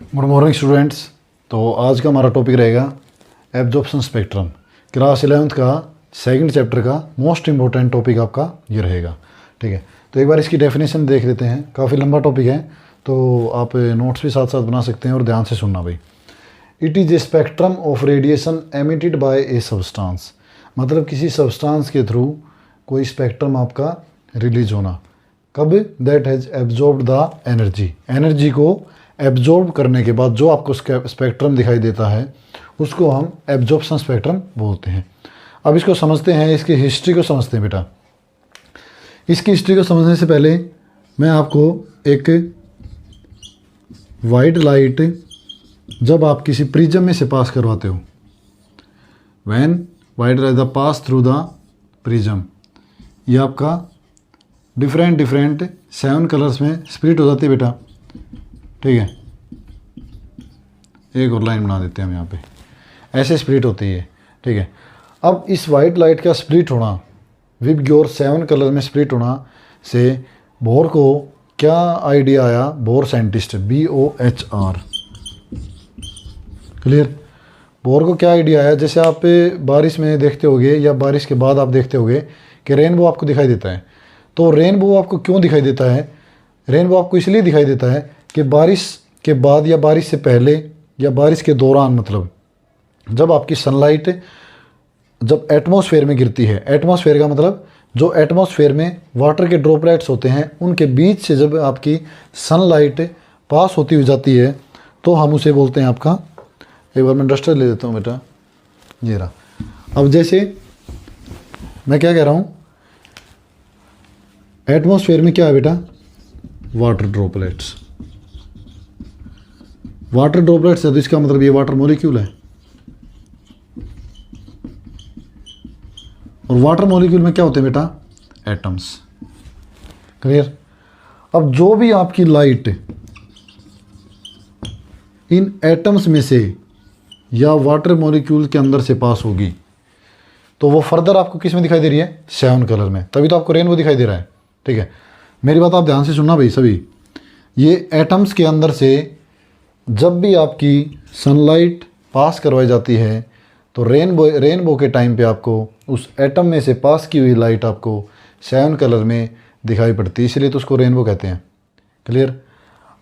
Good morning students. तो आज का हमारा टॉपिक रहेगा एब्जॉर्प्शन स्पेक्ट्रम। क्लास 11th का सेकंड चैप्टर का मोस्ट इंपॉर्टेंट टॉपिक आपका ये रहेगा। ठीक है, तो एक बार इसकी डेफिनेशन देख लेते हैं। काफ़ी लंबा टॉपिक है तो आप नोट्स भी साथ साथ बना सकते हैं और ध्यान से सुनना भाई। It is a spectrum of radiation emitted by a substance, मतलब किसी सब्सटेंस के थ्रू कोई स्पेक्ट्रम आपका रिलीज होना। कब? That has absorbed the energy, energy को एब्जॉर्ब करने के बाद जो आपको स्पेक्ट्रम दिखाई देता है उसको हम एब्जॉर्प्शन स्पेक्ट्रम बोलते हैं। अब इसको समझते हैं, इसकी हिस्ट्री को समझते हैं बेटा। इसकी हिस्ट्री को समझने से पहले मैं आपको एक वाइट लाइट जब आप किसी प्रिज्म में से पास करवाते हो, when white light the pass through the prism, ये आपका डिफरेंट 7 कलर्स में स्प्लिट हो जाती है बेटा। ठीक है, एक और लाइन बना देते हैं हम यहाँ पे, ऐसे स्प्लिट होती है। ठीक है, अब इस वाइट लाइट का स्प्लिट होना, विद योर 7 कलर में स्प्लिट होना से बोर को क्या आइडिया आया? Bore scientist, BOHR, clear. Bore को क्या आइडिया आया? जैसे आप बारिश में देखते होगे या बारिश के बाद आप देखते होगे कि रेनबो आपको दिखाई देता है। तो रेनबो आपको क्यों दिखाई देता है? रेनबो आपको इसलिए दिखाई देता है कि बारिश के बाद या बारिश से पहले या बारिश के दौरान, मतलब जब आपकी सनलाइट जब एटमॉस्फेयर में गिरती है, एटमॉस्फेयर का मतलब जो एटमॉस्फेयर में वाटर के ड्रॉपलेट्स होते हैं उनके बीच से जब आपकी सनलाइट पास होती हुई जाती है तो हम उसे बोलते हैं आपका, एक बार मैं डस्टर ले लेता हूँ बेटा, ये रहा। अब जैसे मैं क्या कह रहा हूँ, एटमॉस्फेयर में क्या है बेटा? Water droplets. वाटर ड्रॉपलेट्स है तो इसका मतलब ये वाटर मॉलिक्यूल है, और वाटर मॉलिक्यूल में क्या होते हैं बेटा? Atoms, clear. अब जो भी आपकी लाइट इन एटम्स में से या वाटर मॉलिक्यूल के अंदर से पास होगी तो वो फर्दर आपको किस में दिखाई दे रही है? 7 कलर में। तभी तो आपको रेनबो दिखाई दे रहा है। ठीक है, मेरी बात आप ध्यान से सुनना भाई सभी। ये एटम्स के अंदर से जब भी आपकी सनलाइट पास करवाई जाती है तो रेनबो के टाइम पे आपको उस एटम में से पास की हुई लाइट आपको 7 कलर में दिखाई पड़ती है, इसलिए तो उसको रेनबो कहते हैं। क्लियर।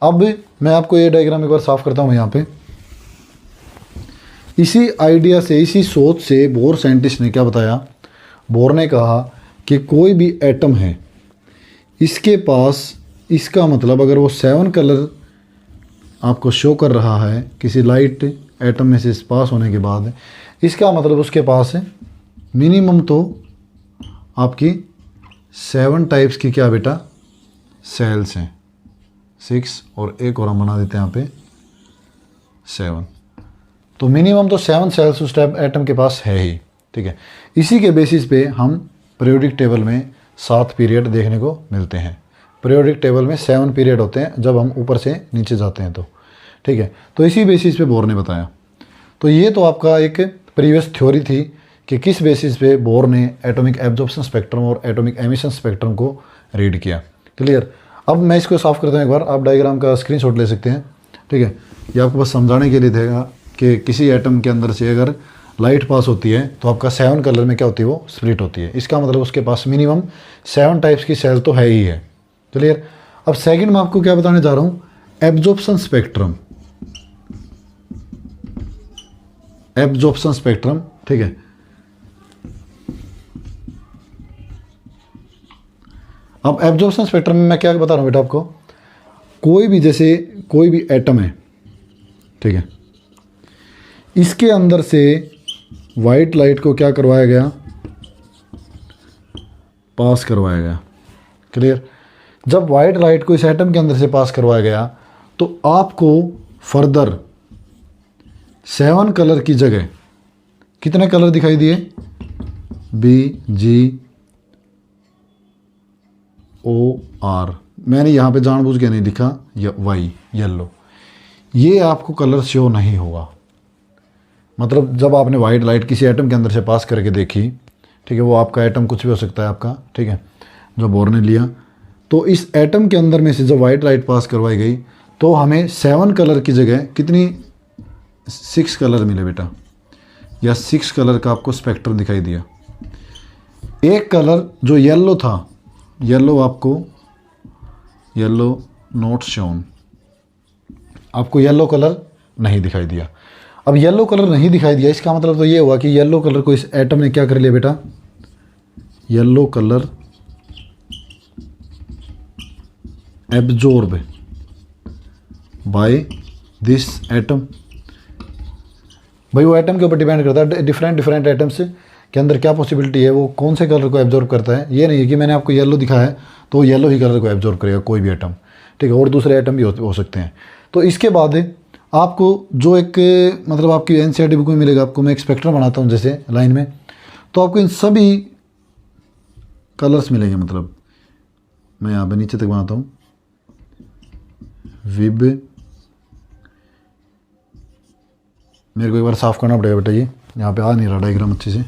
अब मैं आपको ये डायग्राम एक बार साफ करता हूँ यहाँ पे। इसी आइडिया से, इसी सोच से बोर साइंटिस्ट ने क्या बताया? बोर ने कहा कि कोई भी एटम है, इसके पास, इसका मतलब अगर वो 7 कलर आपको शो कर रहा है किसी लाइट एटम में से पास होने के बाद, इसका मतलब उसके पास मिनिमम तो आपकी 7 टाइप्स की क्या बेटा? सेल्स हैं, 6 और एक और हम बना देते हैं यहाँ पे 7। तो मिनिमम तो 7 सेल्स उस टाइप एटम के पास है ही। ठीक है, इसी के बेसिस पे हम पीरियोडिक टेबल में 7 पीरियड देखने को मिलते हैं। पीरियोडिक टेबल में 7 पीरियड होते हैं जब हम ऊपर से नीचे जाते हैं तो। ठीक है, तो इसी बेसिस पे बोर ने बताया। तो ये तो आपका एक प्रीवियस थ्योरी थी कि किस बेसिस पे बोर ने एटॉमिक एब्जॉर्प्शन स्पेक्ट्रम और एटॉमिक एमिशन स्पेक्ट्रम को रीड किया। क्लियर। अब मैं इसको साफ करता हूँ एक बार, आप डायग्राम का स्क्रीनशॉट ले सकते हैं। ठीक है, ये आपको बस समझाने के लिए देगा कि किसी एटम के अंदर से अगर लाइट पास होती है तो आपका 7 कलर में क्या होती है? वो स्प्लिट होती है। इसका मतलब उसके पास मिनिमम 7 टाइप्स की सेल तो है ही है। क्लियर। अब सेकंड में आपको क्या बताने जा रहा हूँ? Absorption spectrum, absorption spectrum. ठीक है, अब एब्जॉर्प्शन स्पेक्ट्रम में मैं क्या बता रहा हूँ बेटा आपको? कोई भी, जैसे कोई भी एटम है, ठीक है, इसके अंदर से वाइट लाइट को क्या करवाया गया? पास करवाया गया। क्लियर। जब वाइट लाइट को इस एटम के अंदर से पास करवाया गया तो आपको फर्दर 7 कलर की जगह कितने कलर दिखाई दिए? BGOR। मैंने यहाँ पे जानबूझ के नहीं लिखा वाई, येलो। ये आपको कलर शो नहीं होगा। मतलब जब आपने वाइट लाइट किसी एटम के अंदर से पास करके देखी, ठीक है, वो आपका एटम कुछ भी हो सकता है आपका, ठीक है, जो बोर ने लिया, तो इस एटम के अंदर में से जब वाइट लाइट पास करवाई गई तो हमें 7 कलर की जगह कितनी 6 कलर मिले बेटा, या 6 कलर का आपको स्पेक्ट्रम दिखाई दिया। एक कलर जो येलो था, येलो आपको येलो नॉट शोन, आपको येलो कलर नहीं दिखाई दिया। अब येलो कलर नहीं दिखाई दिया, इसका मतलब तो ये हुआ कि येलो कलर को इस एटम ने क्या कर लिया बेटा, yellow colour absorb by this atom. भाई वो एटम के ऊपर डिपेंड करता है, डिफरेंट एटम्स के अंदर क्या पॉसिबिलिटी है, वो कौन से कलर को एब्जॉर्ब करता है। ये नहीं है कि मैंने आपको येलो दिखाया है तो येलो ही कलर को एब्जॉर्ब करेगा कोई भी एटम, ठीक है, और दूसरे एटम भी हो सकते हैं। तो इसके बाद आपको जो एक मतलब आपकी एनसीईआरटी बुक में मिलेगा, आपको मैं एक स्पेक्ट्रम बनाता हूँ जैसे लाइन में, तो आपको इन सभी कलर्स मिलेंगे। मतलब मैं यहाँ पे नीचे तक बनाता हूँ, विब, मेरे को एक बार साफ़ करना पड़ेगा बेटा, ये यहाँ पे आ नहीं रहा डायग्राम अच्छे से,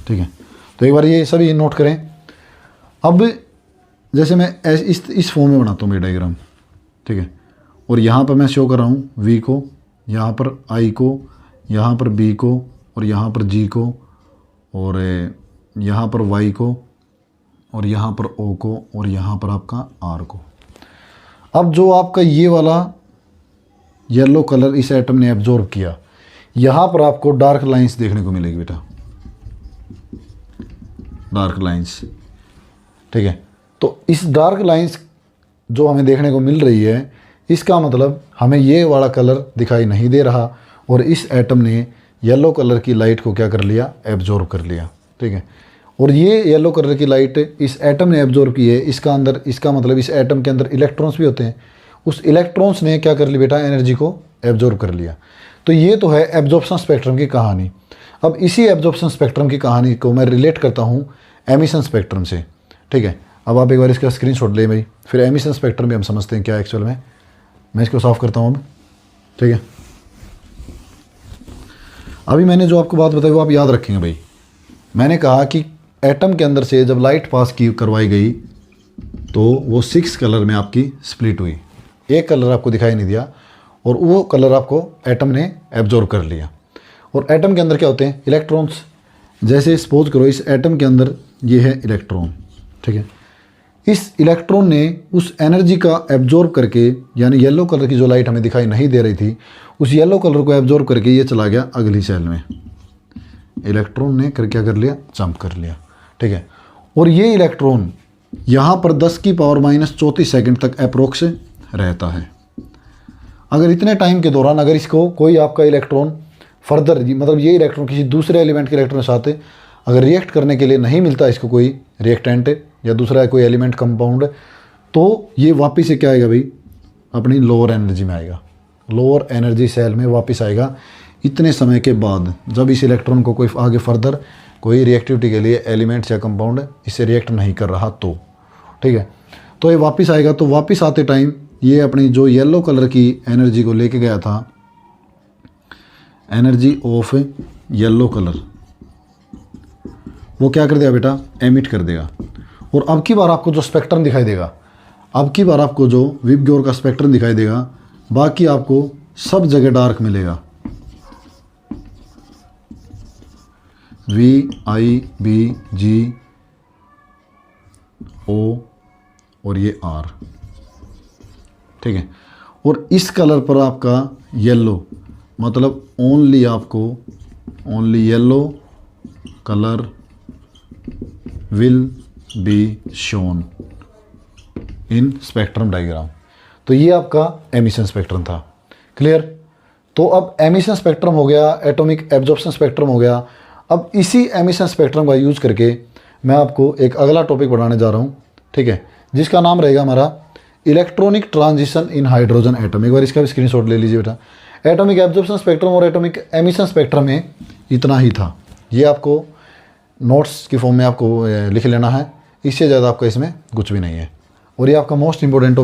ठीक है। तो एक बार ये सभी नोट करें। अब जैसे मैं इस फॉर्म में बनाता हूँ ये डायग्राम, ठीक है, और यहाँ पर मैं शो कर रहा हूँ वी को, यहाँ पर आई को, यहाँ पर बी को, और यहाँ पर जी को, और यहाँ पर वाई को, और यहाँ पर ओ को, और यहाँ पर आपका आर को। अब जो आपका ये वाला येलो कलर इस एटम ने एब्जॉर्ब किया, यहाँ पर आपको डार्क लाइंस देखने को मिलेगी बेटा, डार्क लाइंस, ठीक है। तो इस डार्क लाइंस जो हमें देखने को मिल रही है, इसका मतलब हमें ये वाला कलर दिखाई नहीं दे रहा, और इस एटम ने येलो कलर की लाइट को क्या कर लिया, एब्जॉर्ब कर लिया, ठीक है। और ये येलो कलर की लाइट इस एटम ने एब्जॉर्ब की है, इसका मतलब इस एटम के अंदर इलेक्ट्रॉन्स भी होते हैं, उस इलेक्ट्रॉन्स ने क्या कर लिया बेटा, एनर्जी को एब्जॉर्ब कर लिया। तो ये तो है एब्जॉर्प्शन स्पेक्ट्रम की कहानी। अब इसी एब्जॉर्प्शन स्पेक्ट्रम की कहानी को मैं रिलेट करता हूँ एमिशन स्पेक्ट्रम से, ठीक है। अब आप एक बार इसका स्क्रीनशॉट ले भाई, फिर एमिशन स्पेक्ट्रम भी हम समझते हैं क्या एक्चुअल में। मैं इसको साफ करता हूँ अब, ठीक है। अभी मैंने जो आपको बात बताई वो आप याद रखेंगे भाई। मैंने कहा कि एटम के अंदर से जब लाइट पास करवाई गई तो वो 6 कलर में आपकी स्प्लिट हुई, एक कलर आपको दिखाई नहीं दिया, और वो कलर आपको एटम ने एब्जॉर्ब कर लिया। और एटम के अंदर क्या होते हैं, इलेक्ट्रॉन्स। जैसे सपोज करो इस एटम के अंदर ये है इलेक्ट्रॉन, ठीक है। इस इलेक्ट्रॉन ने उस एनर्जी का एब्जॉर्ब करके, यानी येलो कलर की जो लाइट हमें दिखाई नहीं दे रही थी, उस येलो कलर को एब्जॉर्ब करके ये चला गया अगली सेल में। इलेक्ट्रॉन ने क्या कर लिया, जंप कर लिया, ठीक है। और ये इलेक्ट्रॉन यहाँ पर 10⁻⁻⁴ सेकंड तक अप्रोक्स रहता है। अगर इतने टाइम के दौरान अगर इसको कोई आपका इलेक्ट्रॉन फर्दर, मतलब ये इलेक्ट्रॉन किसी दूसरे एलिमेंट के इलेक्ट्रॉन के साथ अगर रिएक्ट करने के लिए नहीं मिलता इसको कोई रिएक्टेंट या दूसरा कोई एलिमेंट कंपाउंड, तो ये वापस से क्या आएगा भाई, अपनी लोअर एनर्जी में आएगा, लोअर एनर्जी सेल में वापस आएगा इतने समय के बाद, जब इस इलेक्ट्रॉन को कोई आगे फर्दर कोई रिएक्टिविटी के लिए एलिमेंट्स या कंपाउंड इससे रिएक्ट नहीं कर रहा तो, ठीक है। तो ये वापस आएगा, तो वापस आते टाइम ये अपनी जो येलो कलर की एनर्जी को लेके गया था, एनर्जी ऑफ येलो कलर, वो क्या कर देगा बेटा, एमिट कर देगा। और अब की बार आपको जो स्पेक्ट्रम दिखाई देगा, अब की बार आपको जो विब ग्योर का स्पेक्ट्रम दिखाई देगा, बाकी आपको सब जगह डार्क मिलेगा, वी आई बी जी ओ और ये आर, ठीक है। और इस कलर पर आपका येलो, मतलब ओनली आपको only yellow colour will be shown in spectrum diagram. तो ये आपका एमिशन स्पेक्ट्रम था, क्लियर। तो अब एमिशन स्पेक्ट्रम हो गया, एटॉमिक एब्जॉर्प्शन स्पेक्ट्रम हो गया। अब इसी एमिशन स्पेक्ट्रम का यूज़ करके मैं आपको एक अगला टॉपिक पढ़ाने जा रहा हूँ, ठीक है, जिसका नाम रहेगा हमारा electronic transition in hydrogen atom. एक बार इसका भी स्क्रीनशॉट ले लीजिए बेटा। एटॉमिक एब्जॉर्प्शन स्पेक्ट्रम और एटॉमिक एमिशन स्पेक्ट्रम में इतना ही था, ये आपको नोट्स की फॉर्म में आपको लिख लेना है, इससे ज़्यादा आपका इसमें कुछ भी नहीं है। और ये आपका मोस्ट इंपॉर्टेंट